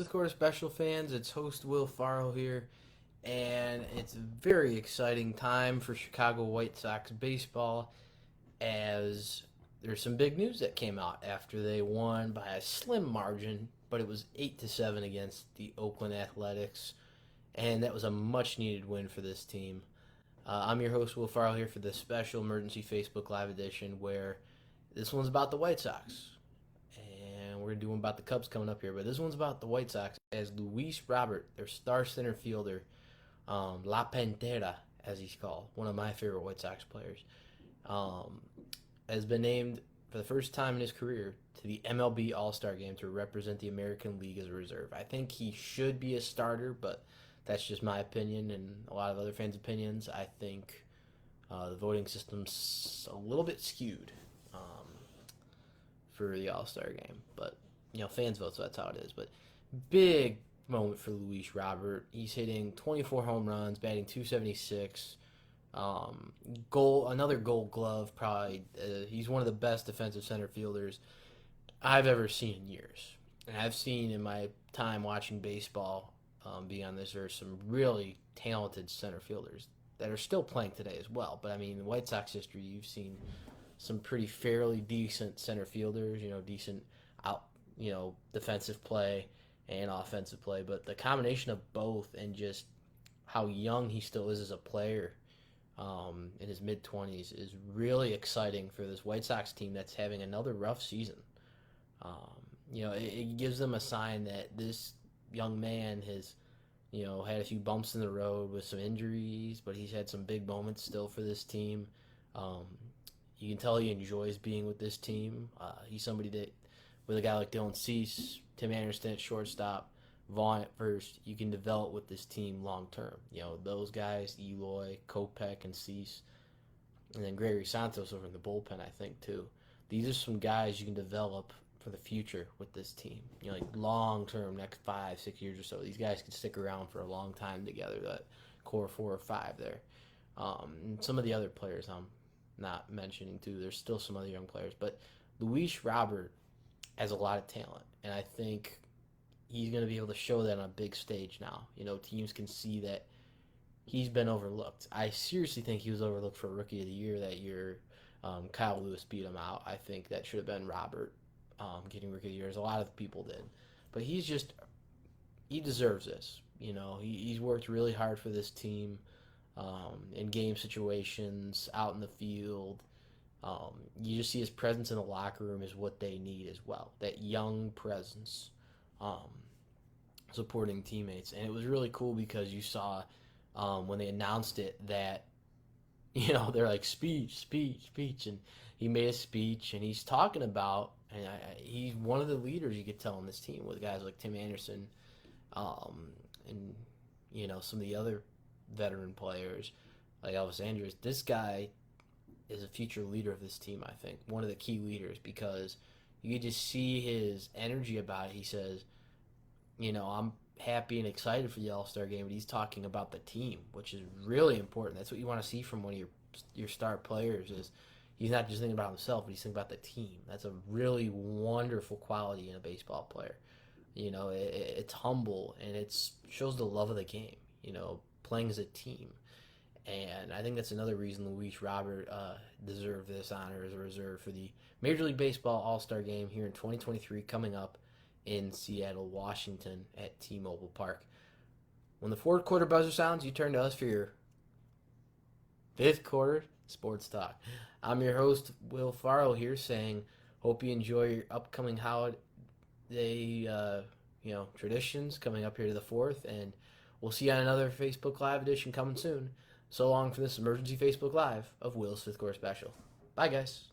Fifth Quarter Special fans, it's host Will Farrell here, and it's a very exciting time for Chicago White Sox baseball as there's some big news that came out after they won by a slim margin, but it was 8-7 against the Oakland Athletics, and that was a much needed win for this team. I'm your host Will Farrell here for this special emergency Facebook Live edition where this one's about the White Sox. And we're going to do one about the Cubs coming up here. But this one's about the White Sox as Luis Robert, their star center fielder, La Pantera, as he's called, one of my favorite White Sox players, has been named for the first time in his career to the MLB All-Star Game to represent the American League as a reserve. I think he should be a starter, but that's just my opinion and a lot of other fans' opinions. I think the voting system's a little bit skewed for the All-Star Game. But, fans vote, so that's how it is. But big moment for Luis Robert. He's hitting 24 home runs, batting .276. Another Gold Glove, probably. He's one of the best defensive center fielders I've ever seen in years. And I've seen in my time watching baseball, being on this earth, some really talented center fielders that are still playing today as well. But, in White Sox history, you've seen some pretty fairly decent center fielders, decent defensive play and offensive play. But the combination of both and just how young he still is as a player in his mid-20s is really exciting for this White Sox team that's having another rough season. It gives them a sign that this young man has, had a few bumps in the road with some injuries, but he's had some big moments still for this team. You can tell he enjoys being with this team. He's somebody that, with a guy like Dylan Cease, Tim Anderson at shortstop, Vaughn at first, you can develop with this team long term. Those guys, Eloy, Kopech, and Cease, and then Gregory Santos over in the bullpen, I think, too. These are some guys you can develop for the future with this team. Like long term, next 5-6 years or so. These guys can stick around for a long time together, that core 4 or 5 there. And some of the other players not mentioning too. There's still some other young players, but Luis Robert has a lot of talent, and I think he's going to be able to show that on a big stage now. Teams can see that he's been overlooked. I seriously think he was overlooked for Rookie of the Year that year. Kyle Lewis beat him out. I think that should have been Robert getting Rookie of the Year, as a lot of people did. But he deserves this. He's worked really hard for this team. In game situations, out in the field. You just see his presence in the locker room is what they need as well. That young presence supporting teammates. And it was really cool because you saw when they announced it that, they're like, speech. And he made a speech, and he's talking about, and he's one of the leaders you could tell on this team with guys like Tim Anderson and, some of the other veteran players like Elvis Andrus. This guy is a future leader of this team, I think. One of the key leaders, because you can just see his energy about it. He says, I'm happy and excited for the All-Star Game, but he's talking about the team, which is really important. That's what you want to see from one of your star players, is he's not just thinking about himself, but he's thinking about the team. That's a really wonderful quality in a baseball player. It's humble, and it shows the love of the game, playing as a team. And I think that's another reason Luis Robert deserved this honor as a reserve for the Major League Baseball All-Star Game here in 2023 coming up in Seattle, Washington at T-Mobile Park. When the fourth quarter buzzer sounds, you turn to us for your fifth quarter sports talk. I'm your host, Will Farrell, here saying, hope you enjoy your upcoming holiday traditions coming up here to the 4th, and we'll see you on another Facebook Live edition coming soon. So long for this emergency Facebook Live of Will's Fifth Quarter Special. Bye, guys.